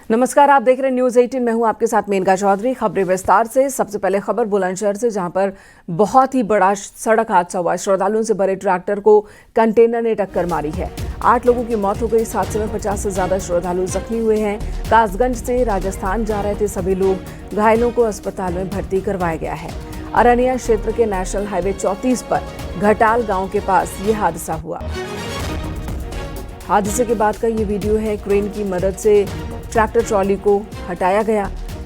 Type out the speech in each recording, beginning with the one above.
नमस्कार, आप देख रहे हैं न्यूज 18। मैं हूं आपके साथ मेनका चौधरी। खबरें विस्तार से। सबसे पहले खबर बुलंदशहर से, जहां पर बहुत ही बड़ा सड़क हादसा हुआ। श्रद्धालुओं से भरे ट्रैक्टर को कंटेनर ने टक्कर मारी है। 8 लोगों की मौत हो गई। इस हादसे में 50 से ज्यादा श्रद्धालु जख्मी हुए हैं। कासगंज से राजस्थान जा रहे थे सभी लोग। घायलों को अस्पताल में भर्ती करवाया गया है। अरनिया क्षेत्र के नेशनल हाईवे 34 पर घटाल गांव के पास ये हादसा हुआ। हादसे के बाद का ये वीडियो है। क्रेन की मदद से ट्रैक्टर ट्रॉली को हटाया गया।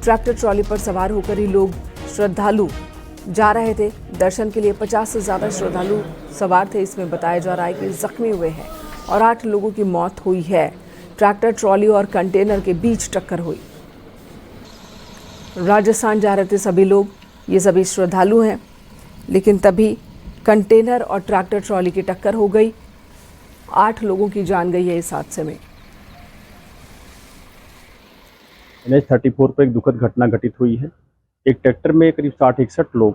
ट्रैक्टर ट्रॉली पर सवार होकर ही लोग श्रद्धालु जा रहे थे दर्शन के लिए। 50 से ज्यादा श्रद्धालु सवार थे। इसमें बताया जा रहा है कि जख्मी हुए हैं और 8 लोगों की मौत हुई है। ट्रैक्टर ट्रॉली और कंटेनर के बीच टक्कर हुई। राजस्थान जा रहे थे सभी लोग। ये सभी श्रद्धालु हैं, लेकिन तभी कंटेनर और ट्रैक्टर ट्रॉली की टक्कर हो गई। 8 लोगों की जान गई है इस हादसे में। NH-34 पर एक दुखद घटना घटित हुई है। एक ट्रैक्टर में करीब 60-61 लोग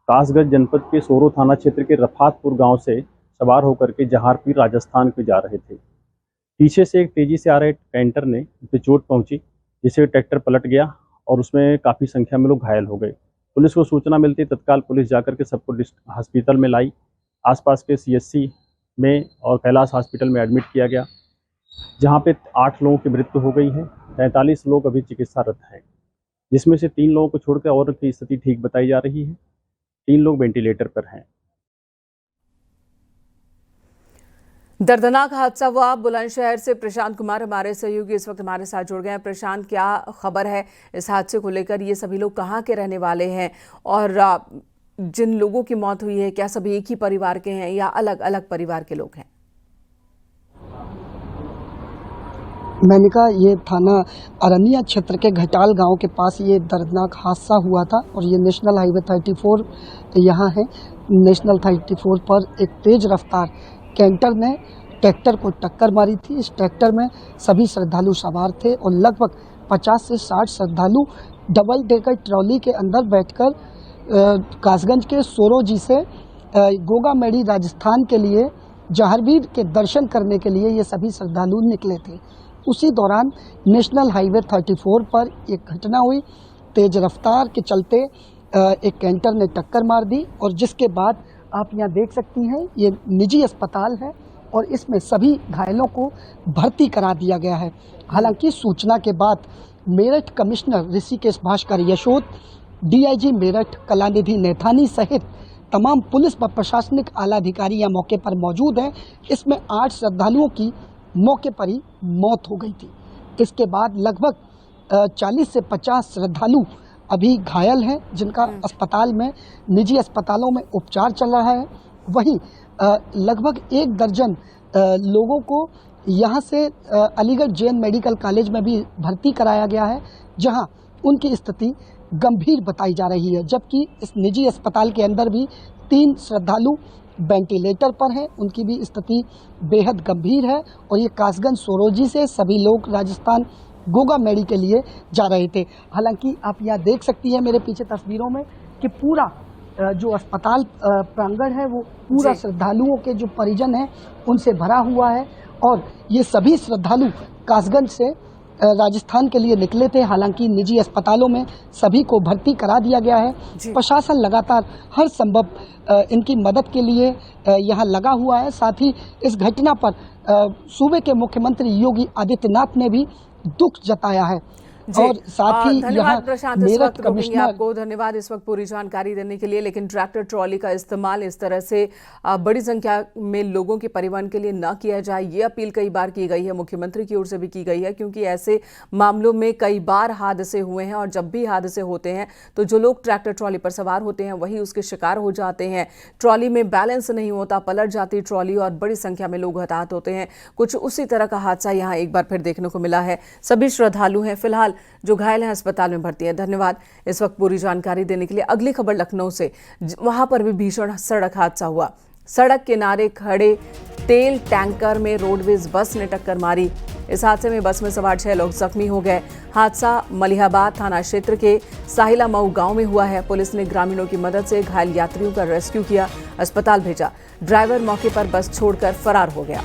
कासगंज जनपद के सोरो थाना क्षेत्र के रफातपुर गांव से सवार होकर के जहारपीर राजस्थान को जा रहे थे। पीछे से एक तेजी से आ रहे कैंटर ने पे चोट पहुंची, जिससे ट्रैक्टर पलट गया और उसमें काफ़ी संख्या में लोग घायल हो गए। पुलिस को सूचना मिलती तत्काल पुलिस जाकर के सबको हॉस्पिटल में लाई। आसपास के CSC में और कैलाश हॉस्पिटल में एडमिट किया गया, जहाँ पे 8 लोगों की मृत्यु हो गई है। 43 लोग अभी चिकित्सारत हैं, जिसमें से 3 लोगों को छोड़कर और की स्थिति ठीक बताई जा रही है। 3 लोग वेंटिलेटर पर हैं। दर्दनाक हादसा हुआ बुलंदशहर से। प्रशांत कुमार हमारे सहयोगी इस वक्त हमारे साथ जुड़ गए हैं। प्रशांत, क्या खबर है इस हादसे को लेकर? ये सभी लोग कहाँ के रहने वाले हैं और जिन लोगों की मौत हुई है, क्या सभी एक ही परिवार के हैं या अलग अलग परिवार के लोग हैं? मेनका, ये थाना अरनिया क्षेत्र के घटाल गांव के पास ये दर्दनाक हादसा हुआ था और ये नेशनल हाईवे 34 यहाँ है। नेशनल 34 पर एक तेज रफ्तार कैंटर ने ट्रैक्टर को टक्कर मारी थी। इस ट्रैक्टर में सभी श्रद्धालु सवार थे और लगभग 50 से 60 श्रद्धालु डबल डेकर ट्रॉली के अंदर बैठकर कासगंज के सोरोजी से गोगामेड़ी राजस्थान के लिए जहारवीर के दर्शन करने के लिए ये सभी श्रद्धालु निकले थे। उसी दौरान नेशनल हाईवे 34 पर एक घटना हुई। तेज रफ्तार के चलते एक कैंटर ने टक्कर मार दी और जिसके बाद आप यहाँ देख सकती हैं ये निजी अस्पताल है और इसमें सभी घायलों को भर्ती करा दिया गया है। हालांकि सूचना के बाद मेरठ कमिश्नर ऋषिकेश भास्कर यशोद, DIG मेरठ कलानिधि नैथानी सहित तमाम पुलिस व प्रशासनिक आला अधिकारी यहाँ मौके पर मौजूद हैं। इसमें 8 श्रद्धालुओं की मौके पर ही मौत हो गई थी। इसके बाद लगभग 40 से 50 श्रद्धालु अभी घायल हैं, जिनका अस्पताल में, निजी अस्पतालों में उपचार चल रहा है। वहीं लगभग 1 दर्जन लोगों को यहाँ से अलीगढ़ जैन मेडिकल कॉलेज में भी भर्ती कराया गया है, जहाँ उनकी स्थिति गंभीर बताई जा रही है। जबकि इस निजी अस्पताल के अंदर भी 3 श्रद्धालु वेंटिलेटर पर हैं, उनकी भी स्थिति बेहद गंभीर है। और ये कासगंज सोरोजी से सभी लोग राजस्थान गोगामेड़ी के लिए जा रहे थे। हालांकि आप यहाँ देख सकती हैं मेरे पीछे तस्वीरों में कि पूरा जो अस्पताल प्रांगण है वो पूरा श्रद्धालुओं के जो परिजन हैं उनसे भरा हुआ है और ये सभी श्रद्धालु कासगंज से राजस्थान के लिए निकले थे। हालांकि निजी अस्पतालों में सभी को भर्ती करा दिया गया है। प्रशासन लगातार हर संभव इनकी मदद के लिए यहाँ लगा हुआ है। साथ ही इस घटना पर सूबे के मुख्यमंत्री योगी आदित्यनाथ ने भी दुख जताया है। और साथ ही धन्यवाद प्रशांत, इस वक्त रोकेंगे आपको। धन्यवाद इस वक्त पूरी जानकारी देने के लिए। लेकिन ट्रैक्टर ट्रॉली का इस्तेमाल इस तरह से बड़ी संख्या में लोगों के परिवहन के लिए न किया जाए, ये अपील कई बार की गई है, मुख्यमंत्री की ओर से भी की गई है, क्योंकि ऐसे मामलों में कई बार हादसे हुए हैं और जब भी हादसे होते हैं तो जो लोग ट्रैक्टर ट्रॉली पर सवार होते हैं वही उसके शिकार हो जाते हैं। ट्रॉली में बैलेंस नहीं होता, पलट जाती ट्रॉली और बड़ी संख्या में लोग हताहत होते हैं। कुछ उसी तरह का हादसा यहाँ एक बार फिर देखने को मिला है। सभी श्रद्धालु हैं, फिलहाल जो घायल हैं अस्पताल में भर्ती है। धन्यवाद इस वक्त पूरी जानकारी देने के लिए। अगली खबर लखनऊ से, वहां पर भी भीषण सड़क हादसा हुआ। सड़क किनारे खड़े तेल टैंकर में रोडवेज बस ने टक्कर मारी। इस हादसे में बस में सवार 6 लोग जख्मी हो गए। हादसा मलिहाबाद थाना क्षेत्र के साहिला मऊ गांव में हुआ है। पुलिस ने ग्रामीणों की मदद से घायल यात्रियों का रेस्क्यू किया, अस्पताल भेजा। ड्राइवर मौके पर बस छोड़कर फरार हो गया।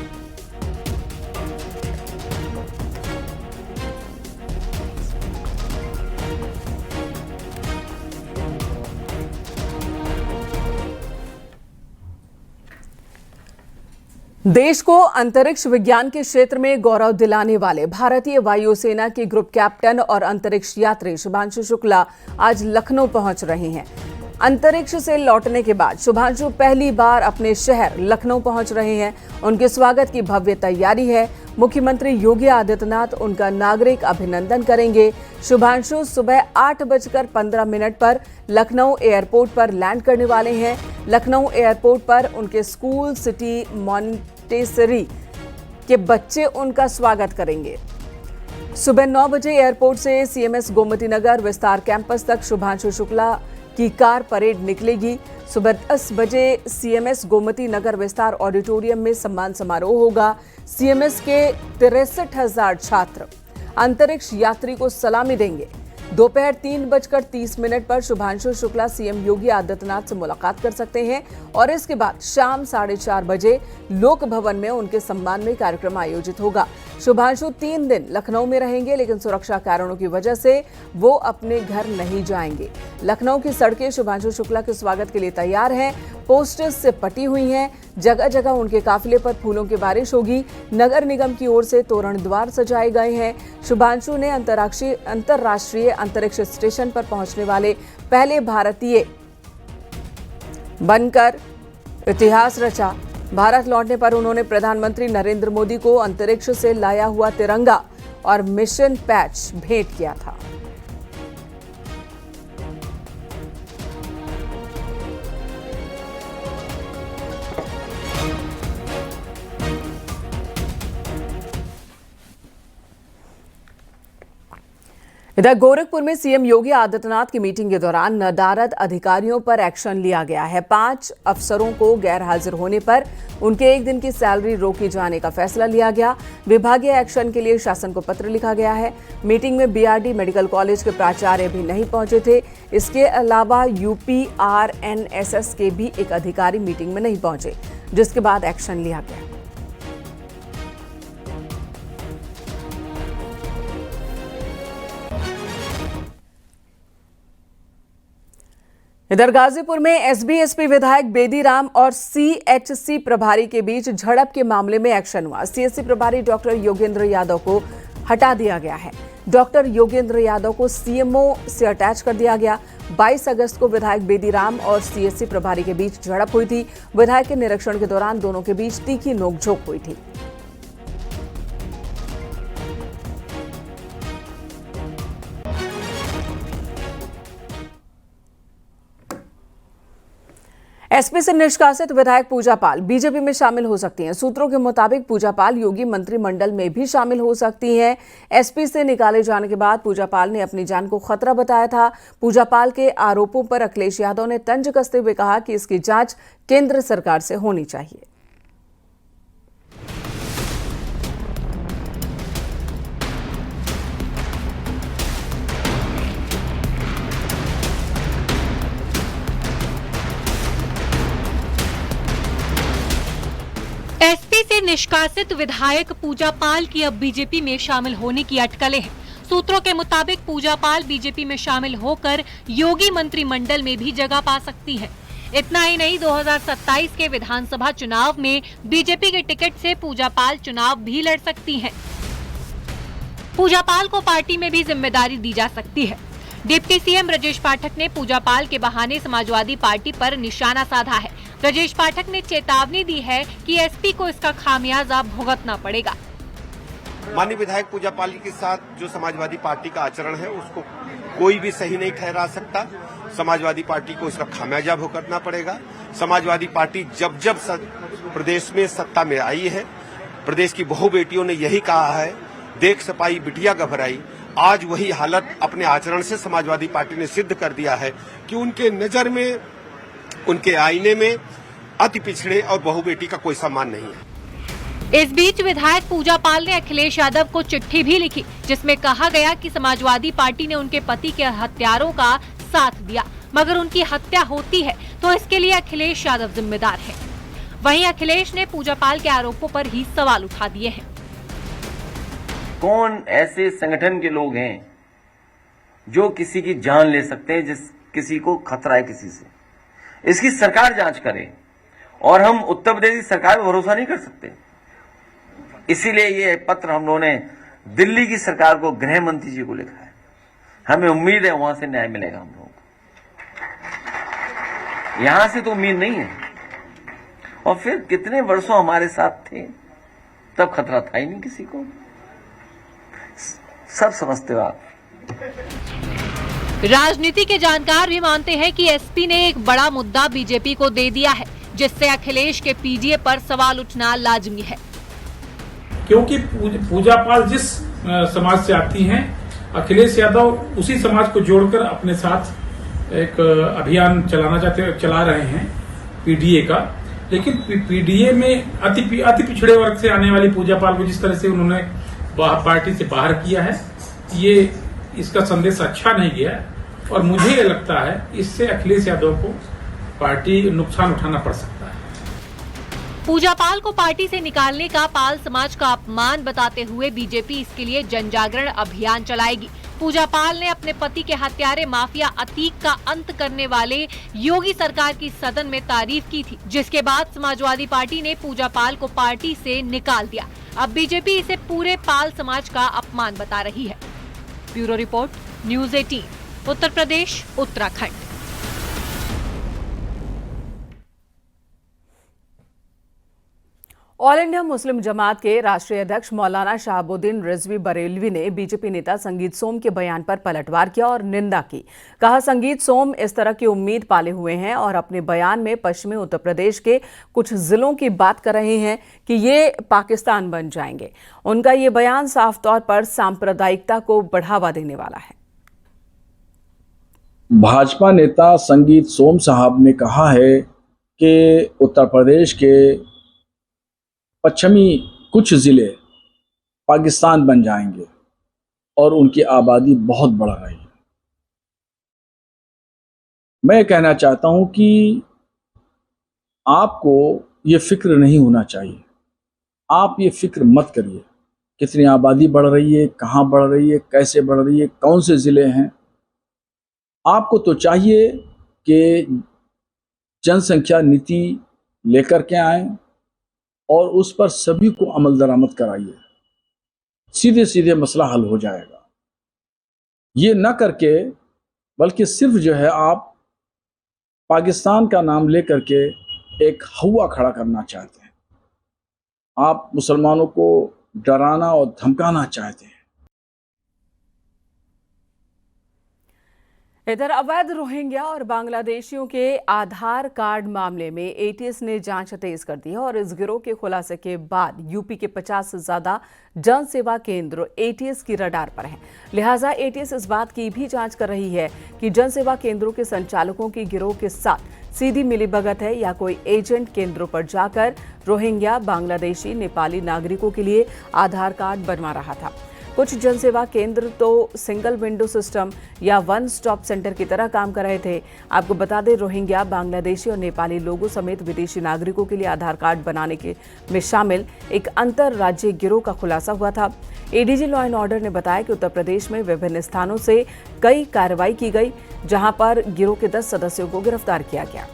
देश को अंतरिक्ष विज्ञान के क्षेत्र में गौरव दिलाने वाले भारतीय वायुसेना के ग्रुप कैप्टन और अंतरिक्ष यात्री शुभांशु शुक्ला आज लखनऊ पहुंच रहे हैं। अंतरिक्ष से लौटने के बाद शुभांशु पहली बार अपने शहर लखनऊ पहुंच रहे हैं। उनके स्वागत की भव्य तैयारी है। मुख्यमंत्री योगी आदित्यनाथ उनका नागरिक अभिनंदन करेंगे। शुभांशु सुबह 8:15 पर लखनऊ एयरपोर्ट पर लैंड करने वाले हैं। लखनऊ एयरपोर्ट पर उनके स्कूल सिटी मॉन्टेसरी के बच्चे उनका स्वागत करेंगे। सुबह 9 बजे एयरपोर्ट से सीएमएस गोमती नगर विस्तार कैंपस तक शुभांशु शुक्ला की कार परेड निकलेगी। सुबह 10 बजे सीएमएस गोमती नगर विस्तार ऑडिटोरियम में सम्मान समारोह होगा। सीएमएस के 63,000 छात्र अंतरिक्ष यात्री को सलामी देंगे। दोपहर 3:30 पर शुभांशु शुक्ला सीएम योगी आदित्यनाथ से मुलाकात कर सकते हैं और इसके बाद शाम 4:30 बजे लोक भवन में उनके सम्मान में कार्यक्रम आयोजित होगा। शुभांशु 3 दिन लखनऊ में रहेंगे, लेकिन सुरक्षा कारणों की वजह से वो अपने घर नहीं जाएंगे। लखनऊ की सड़कें शुभांशु शुक्ला के स्वागत के लिए तैयार हैं। पोस्टर्स से पटी हुई हैं। जगह जगह उनके काफिले पर फूलों की बारिश होगी। नगर निगम की ओर से तोरण द्वार सजाए गए हैं। शुभांशु ने अंतर्राष्ट्रीय अंतरिक्ष स्टेशन पर पहुंचने वाले पहले भारतीय बनकर इतिहास रचा। भारत लौटने पर उन्होंने प्रधानमंत्री नरेंद्र मोदी को अंतरिक्ष से लाया हुआ तिरंगा और मिशन पैच भेंट किया था। इधर गोरखपुर में सीएम योगी आदित्यनाथ की मीटिंग के दौरान नदारद अधिकारियों पर एक्शन लिया गया है। 5 अफसरों को गैर हाजिर होने पर उनके 1 दिन की सैलरी रोके जाने का फैसला लिया गया। विभागीय एक्शन के लिए शासन को पत्र लिखा गया है। मीटिंग में बीआरडी मेडिकल कॉलेज के प्राचार्य भी नहीं पहुंचे थे। इसके अलावा यूपीआरएनएसएस के भी एक अधिकारी मीटिंग में नहीं पहुंचे, जिसके बाद एक्शन लिया गया। इधर गाजीपुर में एसबी-एसपी विधायक बेदीराम और सीएचसी प्रभारी के बीच झड़प के मामले में एक्शन हुआ। सीएचसी प्रभारी डॉक्टर योगेंद्र यादव को हटा दिया गया है। डॉक्टर योगेंद्र यादव को सीएमओ से अटैच कर दिया गया। 22 अगस्त को विधायक बेदीराम और सीएचसी प्रभारी के बीच झड़प हुई थी। विधायक के निरीक्षण के दौरान दोनों के बीच तीखी नोकझोंक हुई थी। एसपी से निष्कासित विधायक पूजा पाल बीजेपी में शामिल हो सकती हैं। सूत्रों के मुताबिक पूजा पाल योगी मंत्रिमंडल में भी शामिल हो सकती हैं। एसपी से निकाले जाने के बाद पूजा पाल ने अपनी जान को खतरा बताया था। पूजा पाल के आरोपों पर अखिलेश यादव ने तंज कसते हुए कहा कि इसकी जांच केंद्र सरकार से होनी चाहिए। एसपी से निष्कासित विधायक पूजा पाल की अब बीजेपी में शामिल होने की अटकलें हैं। सूत्रों के मुताबिक पूजा पाल बीजेपी में शामिल होकर योगी मंत्रिमंडल में भी जगह पा सकती है। इतना ही नहीं, 2027 के विधानसभा चुनाव में बीजेपी के टिकट से पूजा पाल चुनाव भी लड़ सकती हैं। पूजा पाल को पार्टी में भी जिम्मेदारी दी जा सकती है। डिप्टी सीएम ब्रजेश पाठक ने पूजा पाल के बहाने समाजवादी पार्टी पर निशाना साधा है। ब्रजेश पाठक ने चेतावनी दी है कि एसपी को इसका खामियाजा भुगतना पड़ेगा। माननीय विधायक पूजा पाल के साथ जो समाजवादी पार्टी का आचरण है उसको कोई भी सही नहीं ठहरा सकता। समाजवादी पार्टी को इसका खामियाजा भुगतना पड़ेगा। समाजवादी पार्टी जब जब प्रदेश में सत्ता में आई है, प्रदेश की बहु बेटियों ने यही कहा है, देख सपाई बिटिया घबराई। आज वही हालत अपने आचरण से समाजवादी पार्टी ने सिद्ध कर दिया है कि उनके नजर में, उनके आईने में अति पिछड़े और बहु बेटी का कोई सम्मान नहीं है। इस बीच विधायक पूजा पाल ने अखिलेश यादव को चिट्ठी भी लिखी, जिसमें कहा गया कि समाजवादी पार्टी ने उनके पति के हत्यारों का साथ दिया, मगर उनकी हत्या होती है तो इसके लिए अखिलेश यादव जिम्मेदार है। वहीं अखिलेश ने पूजा पाल के आरोपों पर ही सवाल उठा दिए हैं। कौन ऐसे संगठन के लोग हैं जो किसी की जान ले सकते हैं, जिस किसी को खतरा है किसी से? इसकी सरकार जांच करे और हम उत्तर प्रदेश की सरकार पर भरोसा नहीं कर सकते। इसीलिए ये पत्र हम लोगों ने दिल्ली की सरकार को, गृह मंत्री जी को लिखा है। हमें उम्मीद है वहां से न्याय मिलेगा हम लोगों को, यहां से तो उम्मीद नहीं है। और फिर कितने वर्षों हमारे साथ थे, तब खतरा था ही नहीं किसी को। सब समझते हो आप। राजनीति के जानकार भी मानते हैं कि एसपी ने एक बड़ा मुद्दा बीजेपी को दे दिया है, जिससे अखिलेश के पीडीए पर सवाल उठना लाजमी है। क्योंकि पूजा पाल जिस समाज से आती हैं, अखिलेश यादव उसी समाज को जोड़कर अपने साथ एक अभियान चला रहे हैं पीडीए का। लेकिन पीडीए में अति पिछड़े वर्ग से आने वाली पूजा पाल को जिस तरह से उन्होंने पार्टी से बाहर किया है, ये इसका संदेश अच्छा नहीं गया। और मुझे ये लगता है इससे अखिलेश यादव को पार्टी नुकसान उठाना पड़ सकता है। पूजा पाल को पार्टी से निकालने का पाल समाज का अपमान बताते हुए बीजेपी इसके लिए जन जागरण अभियान चलाएगी। पूजा पाल ने अपने पति के हत्यारे माफिया अतीक का अंत करने वाले योगी सरकार की सदन में तारीफ की थी, जिसके बाद समाजवादी पार्टी ने पूजा पाल को पार्टी से निकाल दिया। अब बीजेपी इसे पूरे पाल समाज का अपमान बता रही है। Bureau report, news 18, Uttar Pradesh, Uttarakhand. All India Muslim जमात के राष्ट्रीय अध्यक्ष मौलाना शहाबुद्दीन रिजवी बरेलवी ने बीजेपी नेता संगीत सोम के बयान पर पलटवार किया और निंदा की। कहा, संगीत सोम इस तरह की उम्मीद पाले हुए हैं और अपने बयान में पश्चिमी उत्तर प्रदेश के कुछ जिलों की बात कर रहे हैं कि ये पाकिस्तान बन जाएंगे। उनका ये बयान साफ तौर पर सांप्रदायिकता को बढ़ावा देने वाला है। भाजपा नेता संगीत सोम साहब ने कहा है कि उत्तर प्रदेश के पश्चिमी कुछ ज़िले पाकिस्तान बन जाएंगे और उनकी आबादी बहुत बढ़ रही है। मैं कहना चाहता हूं कि आपको ये फिक्र नहीं होना चाहिए। आप ये फिक्र मत करिए कितनी आबादी बढ़ रही है, कहाँ बढ़ रही है, कैसे बढ़ रही है, कौन से ज़िले हैं। आपको तो चाहिए कि जनसंख्या नीति लेकर के आएं और उस पर सभी को अमल दरामद कराइए, सीधे सीधे मसला हल हो जाएगा। ये न करके बल्कि सिर्फ जो है आप पाकिस्तान का नाम लेकर के एक हवा खड़ा करना चाहते हैं। आप मुसलमानों को डराना और धमकाना चाहते हैं। इधर अवैध रोहिंग्या और बांग्लादेशियों के आधार कार्ड मामले में एटीएस ने जांच तेज कर दी है और इस गिरोह के खुलासे के बाद यूपी के 50 से ज्यादा जन सेवा केंद्र एटीएस की रडार पर हैं। लिहाजा एटीएस इस बात की भी जांच कर रही है कि जन सेवा केंद्रों के संचालकों की गिरोह के साथ सीधी मिलीभगत है या कोई एजेंट केंद्रों पर जाकर रोहिंग्या, बांग्लादेशी, नेपाली नागरिकों के लिए आधार कार्ड बनवा रहा था। कुछ जनसेवा केंद्र तो सिंगल विंडो सिस्टम या वन स्टॉप सेंटर की तरह काम कर रहे थे। आपको बता दें, रोहिंग्या, बांग्लादेशी और नेपाली लोगों समेत विदेशी नागरिकों के लिए आधार कार्ड बनाने के में शामिल एक अंतर्राज्यीय गिरोह का खुलासा हुआ था। एडीजी लॉ एंड ऑर्डर ने बताया कि उत्तर प्रदेश में विभिन्न स्थानों से कई कार्रवाई की गई, जहां पर गिरोह के 10 सदस्यों को गिरफ्तार किया गया।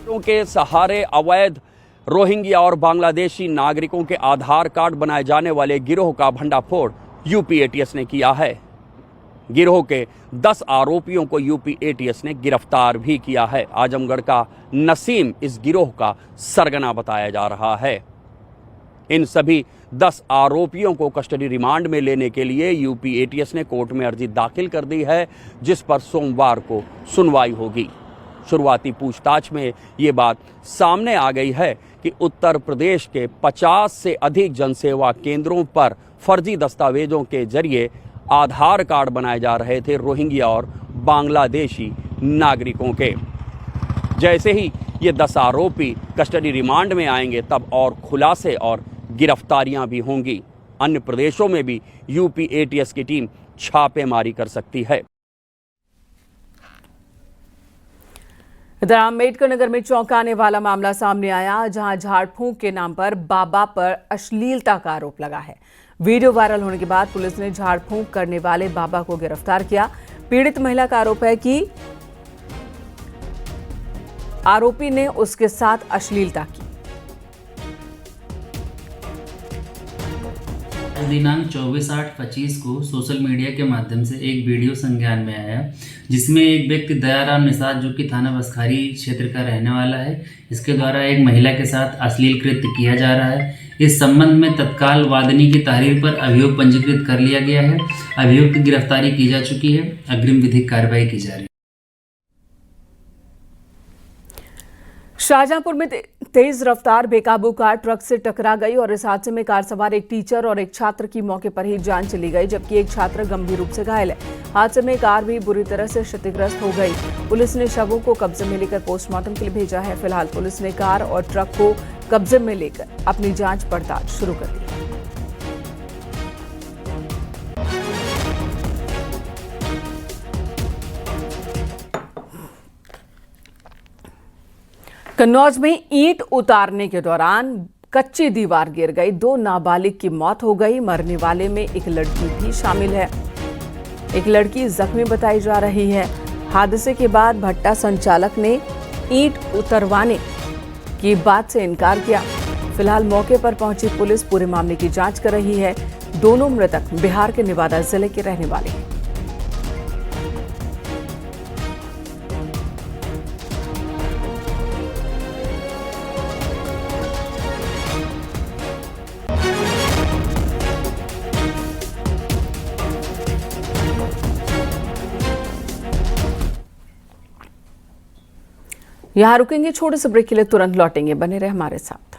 के सहारे अवैध रोहिंग्या और बांग्लादेशी नागरिकों के आधार कार्ड बनाए जाने वाले गिरोह का भंडाफोड़ यूपी एटीएस ने किया है। गिरोह के 10 आरोपियों को यूपी एटीएस ने गिरफ्तार भी किया है। आजमगढ़ का नसीम इस गिरोह का सरगना बताया जा रहा है। इन सभी 10 आरोपियों को कस्टडी रिमांड में लेने के लिए यूपी एटीएस ने कोर्ट में अर्जी दाखिल कर दी है, जिस पर सोमवार को सुनवाई होगी। शुरुआती पूछताछ में ये बात सामने आ गई है कि उत्तर प्रदेश के 50 से अधिक जनसेवा केंद्रों पर फर्जी दस्तावेजों के जरिए आधार कार्ड बनाए जा रहे थे रोहिंग्या और बांग्लादेशी नागरिकों के। जैसे ही ये 10 आरोपी कस्टडी रिमांड में आएंगे, तब और खुलासे और गिरफ्तारियां भी होंगी। अन्य प्रदेशों में भी यूपी एटीएस की टीम छापेमारी कर सकती है। इधर अम्बेडकर नगर में चौंकाने वाला मामला सामने आया, जहां झाड़ फूंक के नाम पर बाबा पर अश्लीलता का आरोप लगा है। वीडियो वायरल होने के बाद पुलिस ने झाड़ फूंक करने वाले बाबा को गिरफ्तार किया। पीड़ित महिला का आरोप है कि आरोपी ने उसके साथ अश्लीलता की। दिनांक 24/8/25 को सोशल मीडिया के माध्यम से एक वीडियो संज्ञान में आया, जिसमें एक व्यक्ति दयाराम निषाद, जो कि थाना बसखारी क्षेत्र का रहने वाला है, इसके द्वारा एक महिला के साथ अश्लील कृत्य किया जा रहा है। इस संबंध में तत्काल वादिनी की तहरीर पर अभियोग पंजीकृत कर लिया गया है। अभियुक्त की गिरफ्तारी की जा चुकी है। अग्रिम विधिक कार्रवाई की जा रही है। शाहजहांपुर में तेज रफ्तार बेकाबू कार ट्रक से टकरा गई और इस हादसे में कार सवार एक टीचर और एक छात्र की मौके पर ही जान चली गई, जबकि एक छात्र गंभीर रूप से घायल है। हादसे में कार भी बुरी तरह से क्षतिग्रस्त हो गई। पुलिस ने शवों को कब्जे में लेकर पोस्टमार्टम के लिए भेजा है। फिलहाल पुलिस ने कार और ट्रक को कब्जे में लेकर अपनी जांच पड़ताल शुरू कर दी है। कन्नौज में ईंट उतारने के दौरान कच्ची दीवार गिर गई, 2 नाबालिग की मौत हो गई। मरने वाले में एक लड़की भी शामिल है। एक लड़की जख्मी बताई जा रही है। हादसे के बाद भट्टा संचालक ने ईंट उतरवाने की बात से इनकार किया। फिलहाल मौके पर पहुंची पुलिस पूरे मामले की जांच कर रही है। दोनों मृतक बिहार के नेवादा जिले के रहने वाले हैं। यहाँ रुकेंगे छोटे से ब्रेक के लिए, तुरंत लौटेंगे। बने रहे हमारे साथ।